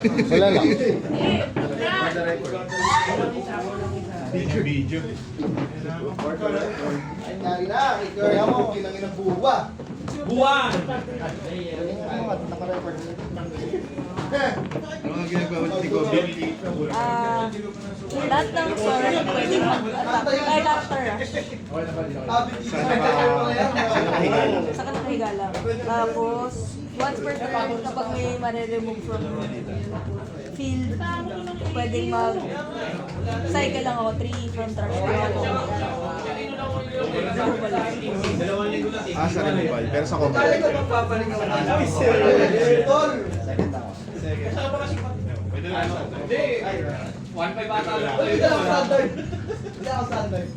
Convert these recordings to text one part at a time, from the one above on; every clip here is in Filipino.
Wala lang. Video. Ay, nari na. Kaya mo, kinangin ng buwa. Buwan! Naka-record. Ano nga ginagawa ni Kobe? Lahat ng story pwede mag-attack. Ay, after sa nakahiga lang. Tapos, once per turn, kapag may ma-remove from field, pwedeng mag-cycle lang ako, 3 from trash lang ako. Sa removal. Pero sa Kobe. Kaya ka magpapaling ang tol. Hindi. 1.5 bata lang. Hindi ka lang standard. Hindi ako standard.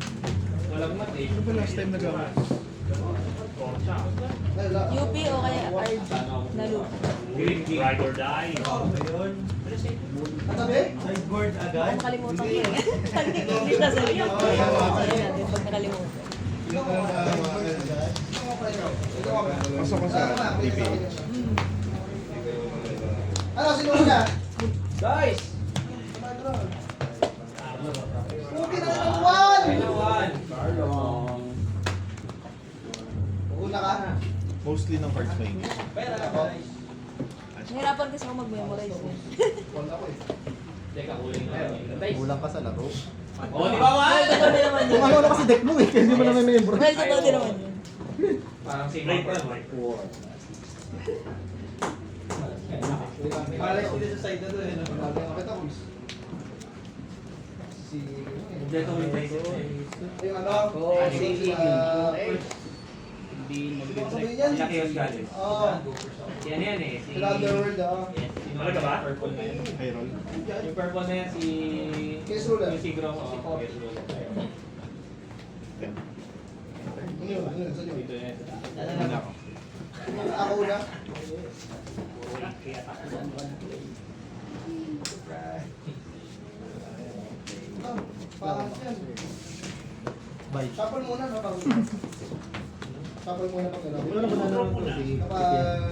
Walang mat eh. Ano ba last time nagawa? UP o kaya RG na loop. Ride or die. Katabi? Kung nakalimutan ko eh. English na sa loop. Sabi natin pag nakalimutan. Pasok ko sa DPH. Ano, sino una? Guys! Puti na ng buwan! Kailangan. Una ka? Mostly ng cards na English. Nahirapan kasi ako mag-memorize eh. Teka, huling na. Kulang ka sa laro. Oh, di ba man? Totoo din naman yun. Kung ano kasi deck mo eh, hindi mo na may member. Well, totoo din naman yun. Parang si Break pa naman. Malay ko din sa side na to eh. Nakita ko. Si... Dito yung Yung ano? Si... Hindi Sabi yan? Laki yung galing. Oo. Yan yan eh. Si... Sila Underworld ah. Ano ka ba? Purple na yun. Payroll. Yung purple na yan si... Case ruler. Yung sigro ko. Oh, case ruler. Yan. Ano yun? Ano yun? Saan yun? Dito yan. Una ako. Ako una? Ah, parang yan. Bye. Shuffle muna no? Bago. Shuffle muna pag gano'n. Wala naman na naman ito. Kapag...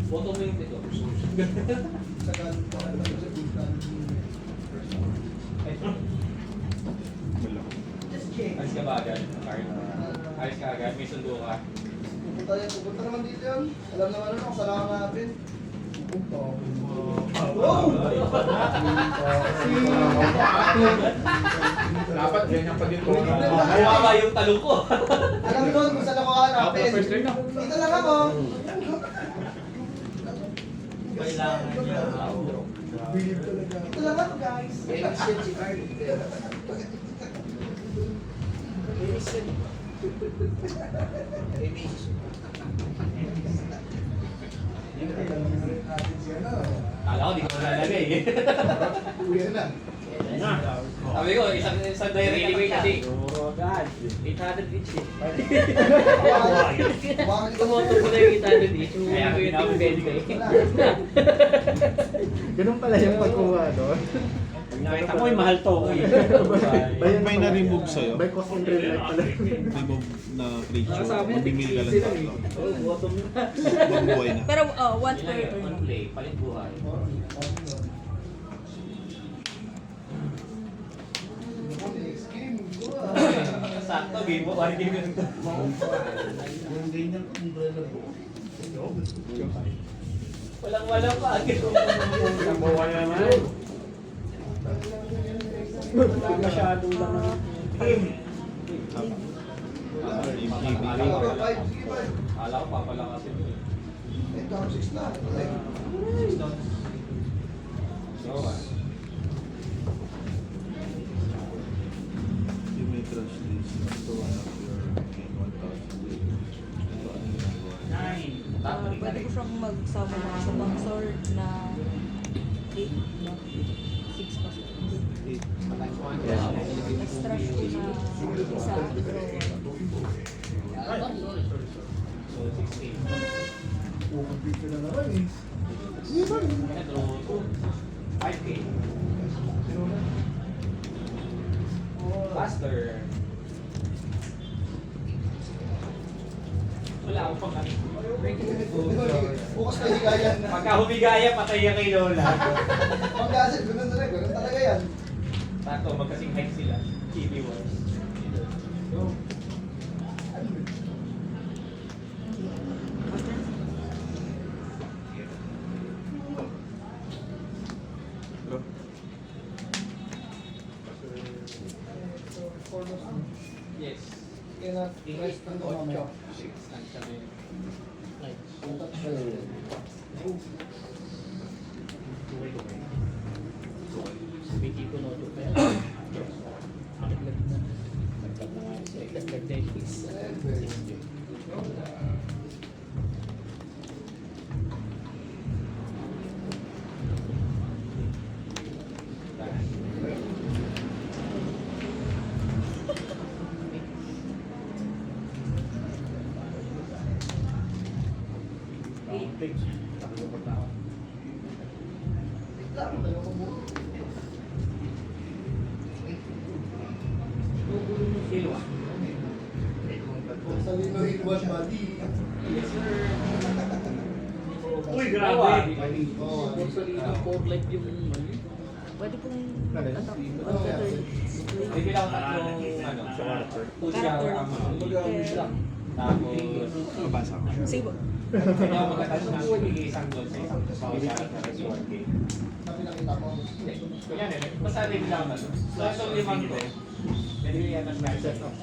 Boto mo yung dito. Sa gan... Sa bukan. Wala. Ayos ka ba agad? Ayos ka agad? May sundo ka? Pupunta naman dito yun. Alam naman ano kung saan ako natin. Dapat ganyan pa din po. Mababa yung talong ko. Alam mo kung saan ako hanapin. Dito lang ako. Kailangan niya. Dito lang ako guys. Efficiency card. Kala ko di ko nalalagay eh. Uwi na. Sabi ko, isang direct away kasi. Oh God. 800 each eh. Tumoto ko na yung 800 each. Kaya ko yung tig 20. Ganun pala yung pagkuha doon. Nakita mo yung mahal to. May na-remove sa'yo. By cost and trade like pala. Remove na creature. Mamimili ka lang tatlo. Bottom na. Mabubuhay na. Pero once per turn. One play, palit buhay. Sakto, game mo. One game yun. Walang-wala pa. Nabawa naman. Masyado lang. Akala ko papalakasin mo eh. Ito ang 6 na. So, You may trust this to one of your main 1,000. Pwede ko siyang magsama na sa bang sword na 8, no? 6 pa siya. Extra siya na So, 16. Pupapit na naman eh. Ito, 5K. Faster. Wala akong pang Bukas na higayan. Pagka humigaya, patay yan kay Lola. Pag-asin, ganun na rin. Ganun talaga yan. Sakto, magkasing height sila. Chibi wise. Yes. Kaya na, rest ng mamaya. Sa Lino Hilwan Body. Yes, sir. Uy, grabe. Oo. Pwede pong Bigyan ako tatlong ano, push shower ang tapos Sige po. kanya ako magkatouch ng isang doon sa isang bawat sa akin na resort game. Na pinakita mo. Kunyari, basta rin lang ano. So, itong limang to, pwede yung yatas na set up.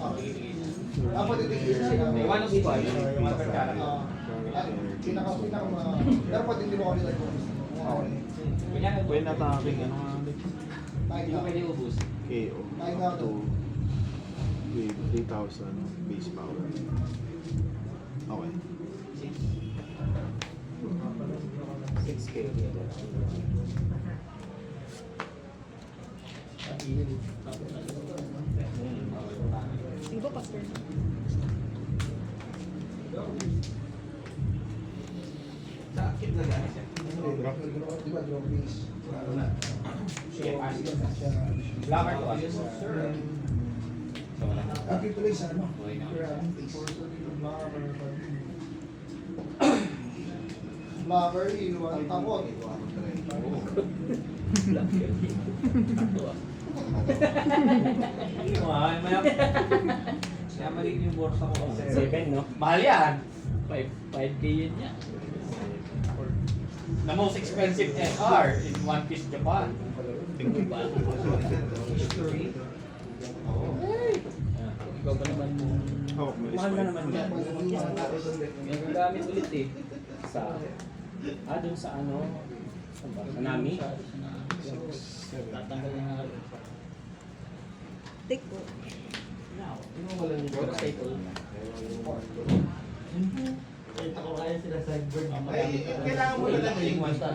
Dapat itigil sila. One of each, yung mga per character. Pero pwede hindi mo kami nag-focus. Kunyari, When attacking, ano nga ulit? Kahit hindi na. ko pwede ubus. KO. Kahit na to. With 3,000 base power. Okay. 6K. Sige po, Pastor. Sakit na gano'n siya. Di ba, drop base? Sige, pass. Siya. Locker to us. So, wala. Lagi tuloy sa ano? Okay na. Grabbing base. Locker, iwan takot. Kaya maliit yung borsa ko. 7, no? Mahal yan. 5K yun niya. The most expensive SR in One Piece Japan. Ikaw ba naman mo? Oh, Mahal na naman yan. May gagamit ulit eh. Sa... dun sa ano? Saan ba? Sa Nami? Tatanggal na nga. Take po. Motorcycle. Kailangan mo na lang Yung one Isa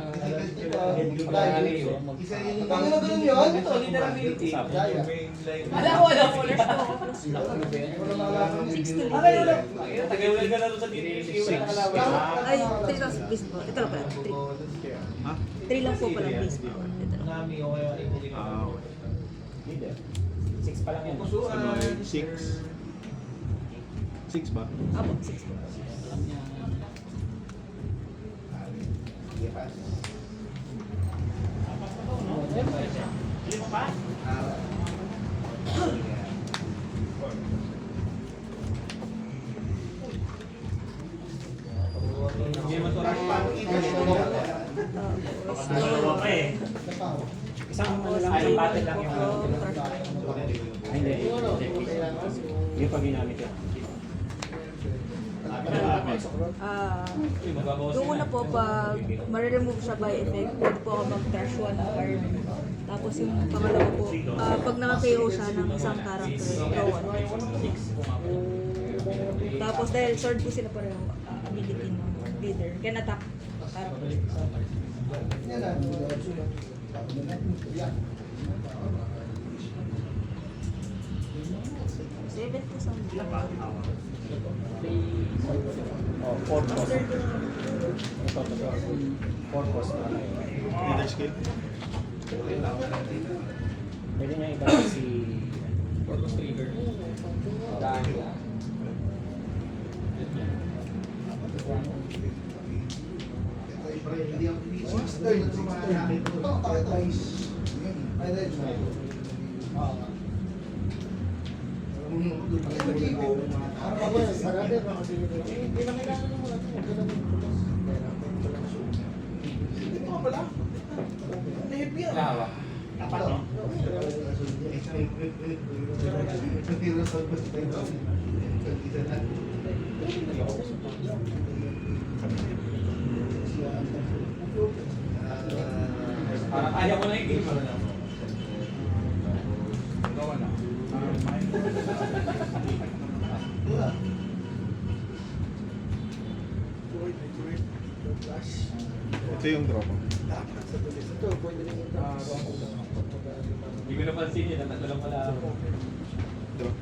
Isa Ano na ganun yun? Ito, literality. Gaya. Alam ko, alam ko. Wala malaman. 6 to Ay, wala. Tagawal ka na doon sa DTC. Wala ka kalaban. Ay, 3,000 base po. Ito lang pala. 3. Ha? 3 lang po pala base po. Ito lang. Ah, okay. Hindi. 6 pa lang yan. So, 6. 6 ba? Apo, 6 po. Alam niya. Hindi mo ito rush pa. Isang ano lang, isang battle lang yung ano. Ay, hindi. Hindi pa ginamit yun. Yung una po, pag ma-remove siya by effect, pwede po ako mag-trash 1 card. Tapos yung pangalawa po, pag naka-KO siya ng isang character, draw 1. Tapos dahil sword po sila pareho, ability ng leader, can attack character. Yan lang. Yan. 7 po sa Oh, 4 cost. Ito, 4 cost na lang. Leader skill? Pwede niya ibalik si... Focus trigger. Dahil. Lawa. Parang ayaw ko na yung game. Ito yung draw ko. Hindi ko napansin yun. Natatlo lang pala ako. Draw.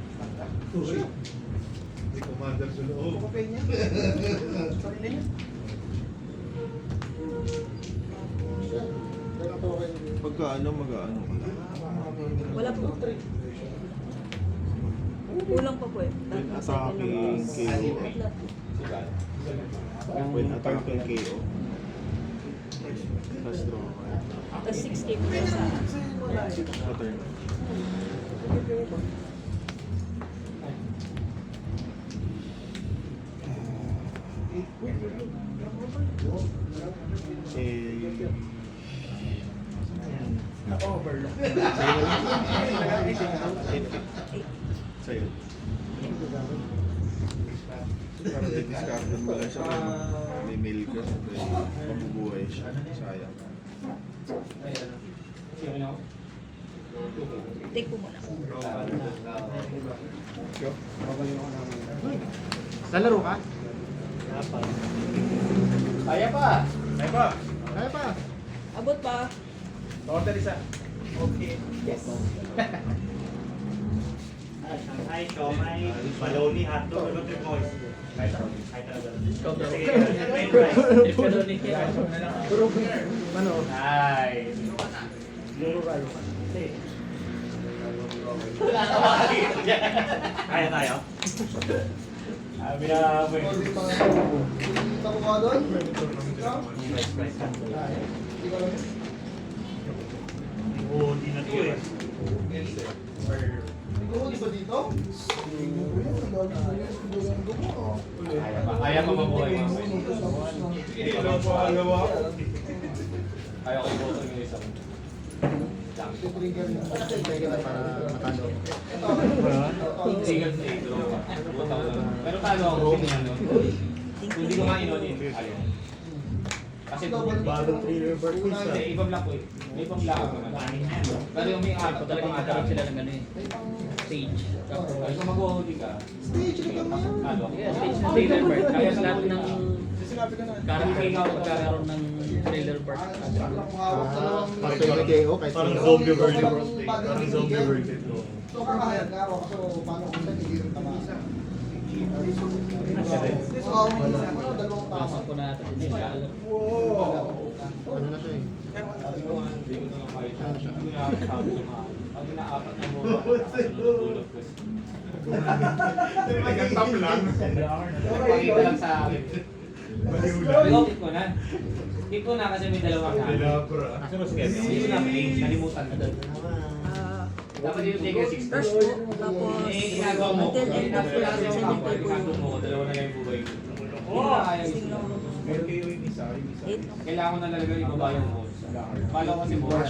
May commander sa loob. Pagka ano, mag-ano ka na. Wala po. Kulang pa po eh. When attacking KO. When attacking KO. Tapos draw ka. Tapos 6K po sa Pattern. Na-overlock. Sa'yo. Parang discard mo lang siya kung may mail ka, sabay mabubuhay siya. Sayang. take po muna. Lalaro ka? Kaya pa! Kaya pa. Abot pa. Order isa. Okay. Yes. Ay, siomay, baloney, hotdog, ano trip mo? Kahit talaga. Ano? Ay. Kaya tayo? Sabi na, boy. Oo, di na to eh. Kaya pa mabuhay mo. Kaya ko yung botong yung isang. Single play, draw ka. Botong lang. Pero talo ako kung ano. Kung hindi ko nga inunin, ayaw. Kasi Bagong thriller bird quiz ah. hindi, ibang lang po eh. May ibang lang naman. Pero yung may apat, talagang atarap sila ng ano eh. Stage. Ay, kung mag-uhuli ka, talo. Stage na trailer part. Tapos lahat ng Character character na magkakaroon ng trailer part. Parang KO kahit Parang sino. zombie version. Parang zombie version. So, kakahayag nga ako. So, paano kung saan hindi rin tama? So, dalawang tama. Pasok ko na ito din. Ano na siya eh? Pag inaapat na mo, tulog ko. Nagkantap lang. Pakita lang sa akin. Pero keep ko na. Keep ko na kasi may dalawang na. Hindi ko na play. Nalimutan ko doon. Dapat yung take 6 First po. Tapos Eh, ginagawa mo. until end of Ginagawa the mo. second Ginagawa mo. Dalawa na lang yung buhay ko. Hindi na kaya yung isa. Meron kayo yung isa, Kailangan ko na talaga ibaba yung boss. Pala ko kasi buhay.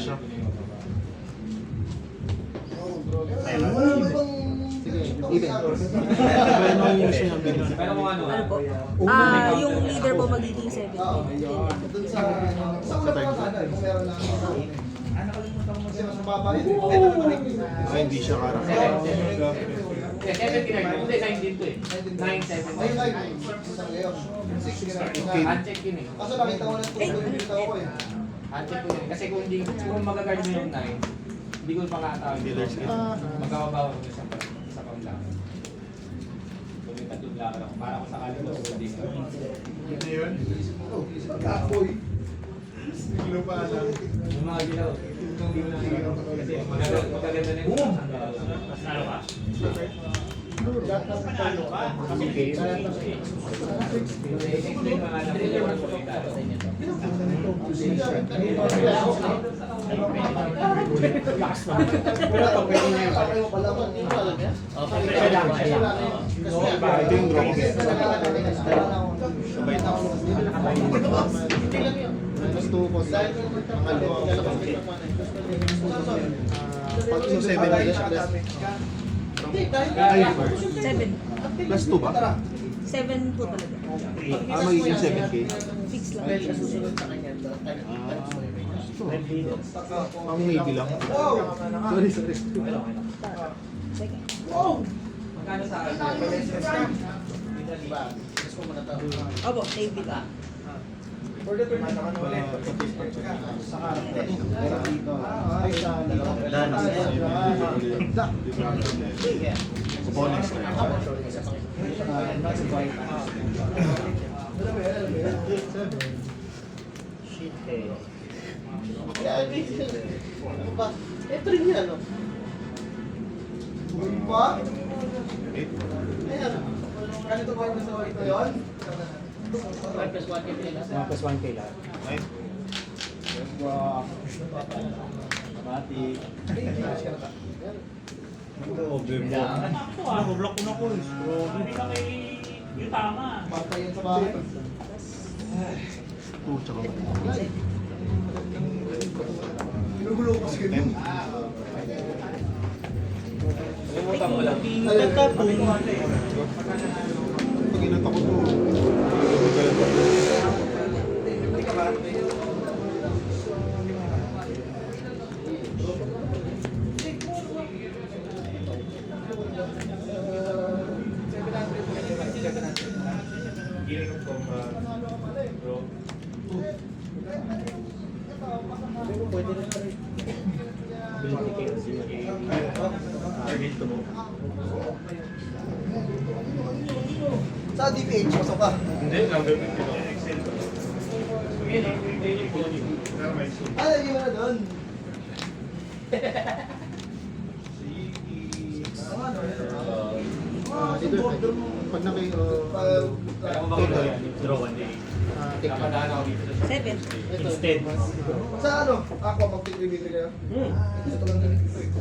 Even. Sabay mo yung siya ng bilis. Pero kung ano, Ano po? Yung leader po magiging 7. Doon sa una pa sana, kung meron lang ako. Kasi mas mababa yun. Ay, hindi siya karakter. 79 mo. Hindi, 19 to eh. 9-7. Ayun lang, sa ngayon. 6 ginagawa. Uncheck yun eh. Kaso nakita ko na ito, nakita ko eh. Uncheck ko yun. Kasi kung magagard mo yung 9, hindi ko makatawag. Killers ka. Magkababawa ko sa pang lang. Kung may tatlong lakad ako, para ko sakali mo sa hindi ka. Ano yun? Kapoy. Siglo pa lang. Yung mga gilaw, hindi mo nakikita. Kasi magaganda na yung Mas nalo ka? Explain mga alam ko yung mga sa inyo to. Ito yung draw. Sabay na ako. Gusto ko sa pag yung 7 7. plus 2 ba? 7 po talaga. Magiging 7K. Fix lang. Ang maybe lang. Sorry. Second. Magkano sa akin? Opo, Navy lang. Opponents na. Shit eh. Ito rin yan, no? Pa? Eight. Ayan. Ganito ba gusto ko ito yun? 1 plus 1K lahat. Nine. Mati. Block ko na ko. Hindi ka kay yung tama. Bata yan sa bahay. 2 tsaka Ginugulo ko kasi. Ten. Kalimutan mo lang. pag inata ko to. Sa DPH, pasok ka. Ah, lagi mo na doon. Dito, pag naki, Total. Draw 1 day. take na. 7. Instead. Sa ano? Ako, mag-tribute kayo. Ito lang din.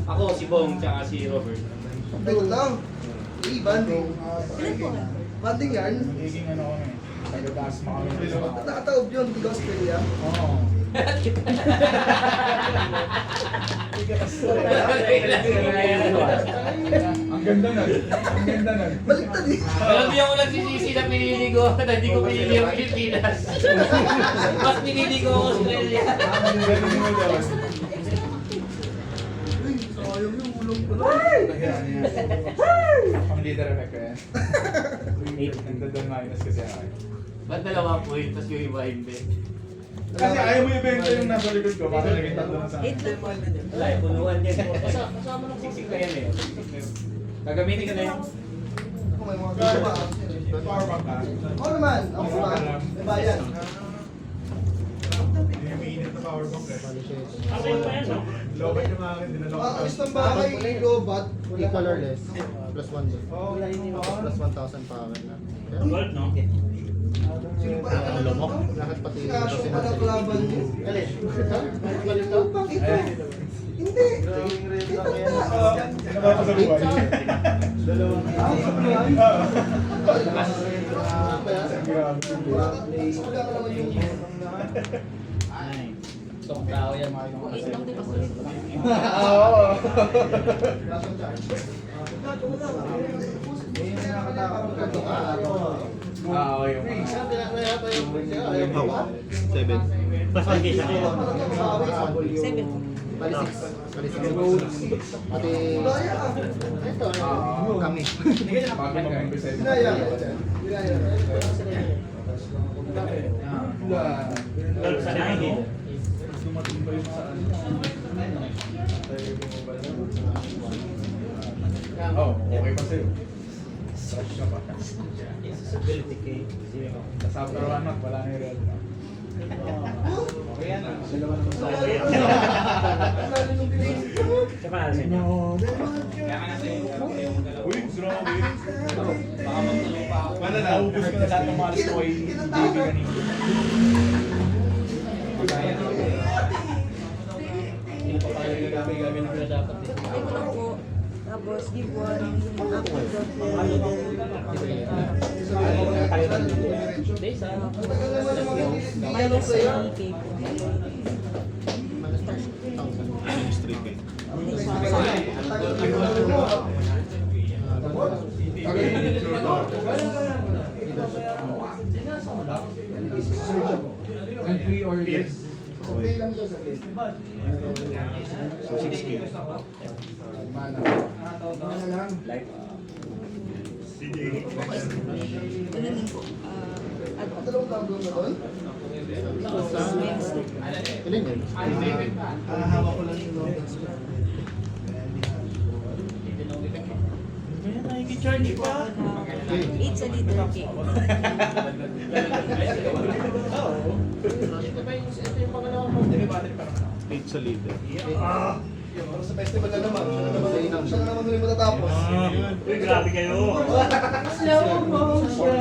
Ako, si Bong, tsaka si Robert. Ito lang. Banding. Ilan po? Banding yan. Magiging ano kami. Tagadas pa kami. Nakataob yun, di Australia. Oo. Ang ganda nun. Ang ganda nun. Baliktad eh. Alam niyo ako nagsisisi na pinili ko, na hindi ko pinili yung Pilipinas. Mas pinili ko ang Australia. Ang ganda mo doon. Uy, sayang yung ulong ko. Pang leader effect ko yan. Ganda doon minus kasi ako. Ba't dalawa po yun, tapos yung iba hindi? Kasi ayaw mo ibenta yung nasa likod ko para naging tatlo na sa 8 lang po. Wala, punuan yan. Siksik na yan eh. Gagamitin ko na yun. Ako may mga gaba. Power bank ka. Oo naman, ako ba? May bayan. Yung mainit na power bank eh. Okay pa yan, no? Lobat yung akin, dinalok Ang alis ng bahay, lobat. Equal or less. Plus 1 doon. Oo, Plus 1,000 power na. Pero, gold, no? Sino ba ito? lahat pati Kaso kasi pala kalaban niyo. Ito, bakit ito? Hindi. Ito na. Nakakasaluway. Dalawang. Ah, sa buhay? Sa pagka ka naman yung... Itong tao yan. 8 lang din po. Oo. Lasang charge. May nakakatakot ka. Oo, yung Yung hawak. 7. Plus 1K siya kaya. 7. Bali 6. Bali 6. Pati, Daya ka. ito, kami. Dinaya. Dinaya. Lalo sa nangin. Oh, okay pa sa'yo. Fresh ka pa. Accessibility kay zero. Tapos after 1 month, wala na yung red. Okay yan. Dalawa naman sa Lalo nung pinag- Siya pa natin sa inyo. Kaya ka natin yung dalawa. Uy, Grabe. Baka magtanong pa ako. Wala na, ubus ko na lahat ng mga gusto ko ay JB kanina. Hindi pa tayo gagawin na dapat eh. Ay ko lang po. Tapos give one. Hindi, sa Minus 20k po. Minus 3K. Entry or yes? Okay lang siya sa list. So 6K. Mana lang. Ano din po? Dalawang tabo na doon? Wednesday. Ilan yun? Hawak ko lang yung logos. Nakikicharge pa. 8 sa liter cake. ito yung pangalawa mo. 8 sa leader. Para sa festival na naman. Siya na naman ulit matatapos. Uy, grabe kayo. Slow motion.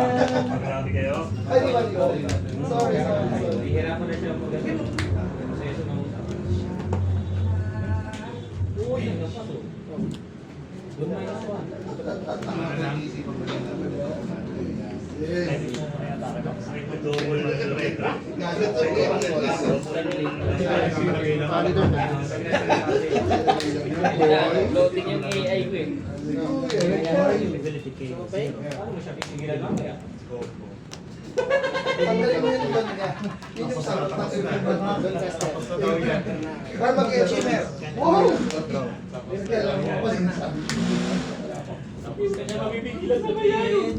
Grabe kayo. Ay, di ba yun? Sorry. Hihirapan na siya mag-ano. Proseso ng usap. Uy, ang napas oh. Doon minus 1. Sakit mo double na sa retro. Pali doon na. Floating yung AI ko eh. Paano mo siya pipigilan mamaya? Tanggalin mo yung doon niya. Yun yung sarap ng Para mag-achiever. Wow! Tapos kanya mabibigilan sa bayan.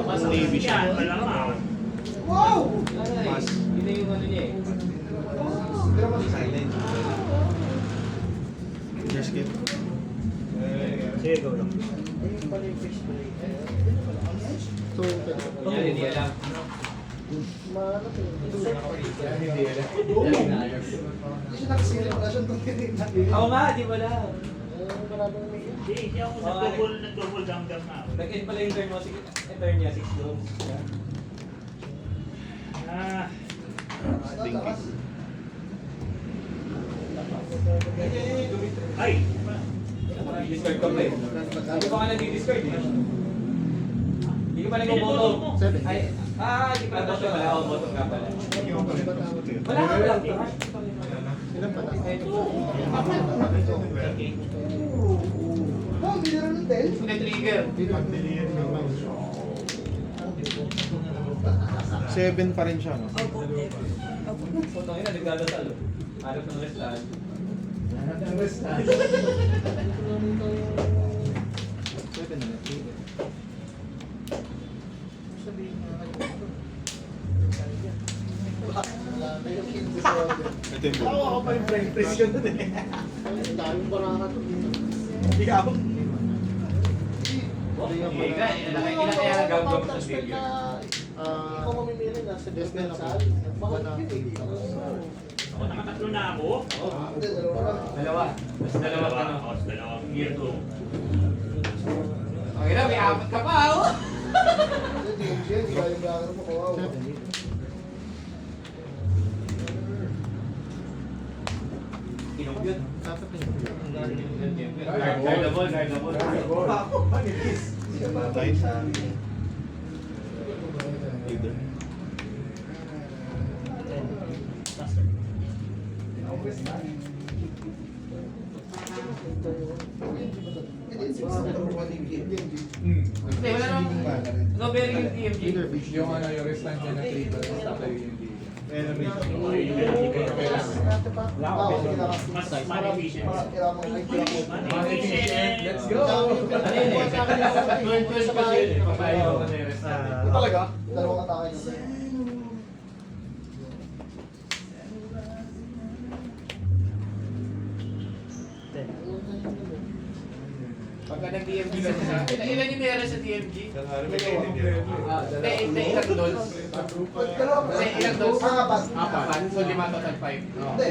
Mas Navy siya. Yan, malamang. Wow! Mas. Yun na yung ano niya eh. Just get. Sige, go lang. So, Kunyari, hindi alam. Hindi siya nakasilip na siya itong tinignan. Oo nga, di ba lang? Hindi ako nag-double gam-gam na. Nag-end pala yung turn mo. Sige, yung turn niya, 6 goals. Ah, Thinking. ay! Discard ka pa eh. Hindi pa nga nag-discard eh. Hindi ka pa nag-boto. Seven. Ay, hindi pa nag-boto pala. Oo, boto ka pala. Wala ka lang. ilan pa na? Wow, hindi na rin ng 10. Trigger. 7 pa rin siya, no? Opo. Opo. Puto yun, nagdadasal. Harap ng restahan. Ito yung Tawa ko pa yung brain pressure doon eh. Hindi ako. Ilan kaya nagagawin sa trigger? Ikaw mamimili na sa Disney na ako. Baka na. Ako nakatatlo na ako. Hindi, dalawa lang. Dalawa. Mas dalawa ka no? Tapos dalawang year ko. Okay na, may apat ka pa oh! Hindi, DMG, hindi kaya yung vlogger mo. Wow. Inom yun. Dapat na yun. Guard the ball, guard the ball. Nine. Leader. Hindi, wala namang... No bearing yung TMG. Either beach. Yung ano, yung restaurant niya na triple, tapos yung Mas money efficient. Money efficient. Let's go! Ano yun eh? 12 kasi yun eh. Papayaw ka na yung restaurant. Talaga? Dalawang atake niya. Pagka nag-TMG ka sa... Ilan yung meron sa TMG? Hindi, ilang dolls? Dalawa pa. Kasi ilang dose? Apat. Apat. So 5 total 5. Hindi.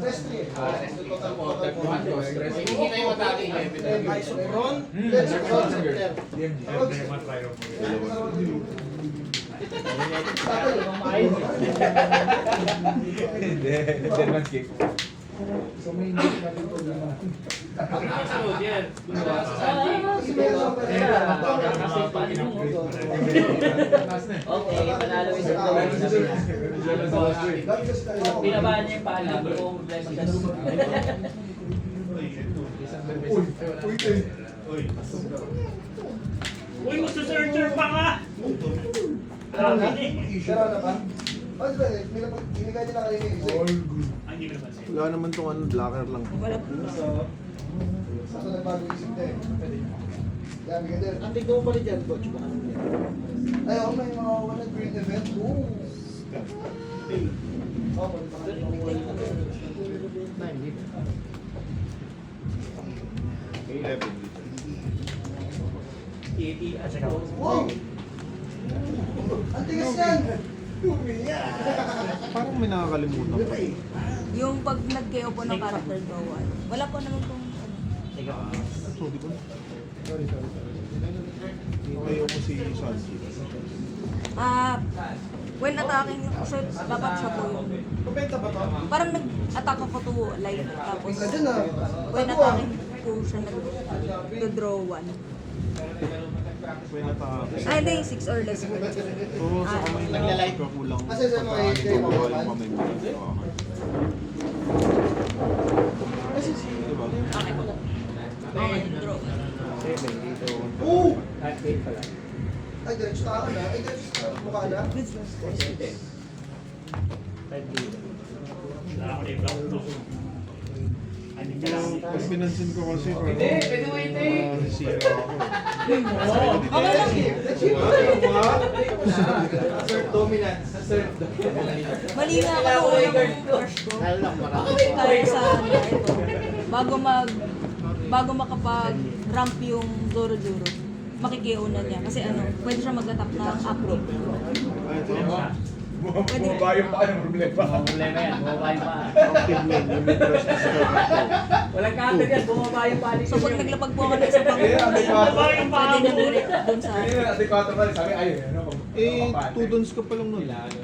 Rest 3. One dose. Hindi na yung matake 11. Isopron. Hindi, German cake. So may hindi natin problema. Sunod yan. Okay, panalo yung Pinabaan niya yung pala. Kung Uy, magsusearcher pa nga! Sira na ba? Oh, di ba? Binigay nila kayo yung exam. Ang hindi mo napansin. Wala naman tong ano, blocker lang. Wala po. Kaso nagbago isip na eh. Yan, bigyan din. Ang tignan mo pala dyan, coach. Baka ano yan? Ay, ako may mga wala green event. Oo. Oh, wow! Ang tigas yan! Parang may nakakalimutan pa. Yung pag nag-KO po ng character draw 1, wala po naman pong Sorry ko. Ayaw ko si Sanji. when attacking yung shot, dapat siya po yung parang nag-attack ako to live tapos Dyan na. when attacking po siya nag-draw 1. May natake. Ay, hindi, 6 or less po. Oo, sa kamay na Nagla-live. kakulang. Kasi sa mga Pagkain kayo ko, bawal mga yung kamay mo. Diba? Okay, draw. Oo! Type 8 pala. Ay, diretso tayo na. Ay, diretso sa mukha na. Good stuff. Type 8. Wala ako na yung block. Hindi ka lang. Pag pinansin ko kasi, parang Pwede waiting. sira ako. Okay lang. Assert dominance. Assert Mali nga ako unang crush ko. Kaya sa ito. Bago makapag-ramp yung Zoro-Juro, makikio na niya. Kasi ano, pwede siya mag-attack ng active. Ay, ito. Bumaba yung pa ng problema. Problema yan. Bumaba yung pa. Active main, yung mid-rush na sila. Walang counter yan. Bumaba yung pa. So pag naglapag po ako ng isa pang pwede na direct dun sa... Hindi na natin kwatro pa rin. Sabi, ayun. Eh, 2 dons ka pa lang nun. Ay,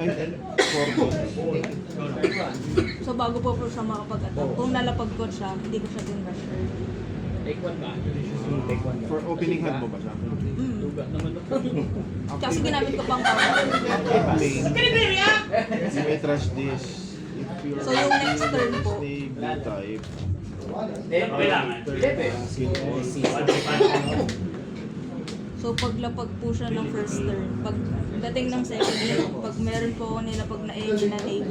4 dons. So bago po siya makapag-attack, kung nalapag ko siya, hindi ko siya din rusher. Take 1 ba? Take 1 For opening hand mo ba siya? Kasi ginamit ko pang power. Active main. You may trash this. If you're So, yung next turn po. Snake type. Kailangan. Skin on. So paglapag po siya ng first turn, pag dating ng second turn, pag meron po ako nila pag na-aim na name,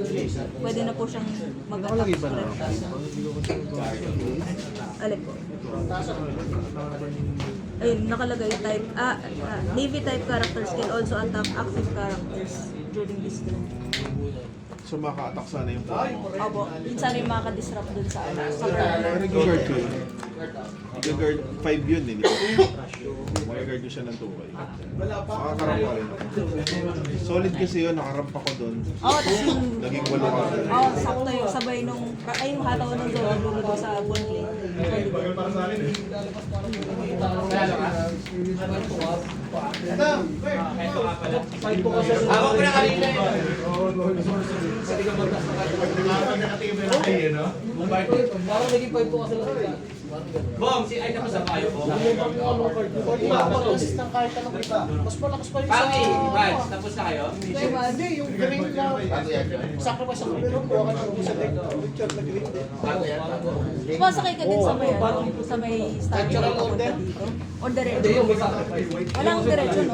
pwede na po siyang mag-attack Nakalagay ba na? strike. Alin po? Ayun, nakalagay type, Navy type characters can also attack active characters during this turn. So maka-attack sana yung form mo. Opo, minsan rin makaka-disrupt dun sa turn. Nag-guard ko yun. Nag-guard 5 yun eh. di ba? Nag-guard ko siya ng 2 way. Makakarap pa rin. Solid kasi yun, nakaramp ako doon. Tapos yung Naging 8 ka. sakto yung sabay nung, yung hataw ng Zoro luluto sa ball play. Ako ko na kanina eh. Parang naging 5 po kasi lang. Bong, si ay tapos sa payo ko. Pag-assist ng kahit anong kita. Mas malakas pa yung Paki, Vance, tapos na kayo? Hindi, yung green na. Sacrifice ako. Pero kuha ka ng isa din. Richard na green din. Sumasakay ka din sa may, sa may stand Natural order? dito. Or diretso. Walang diretso, no?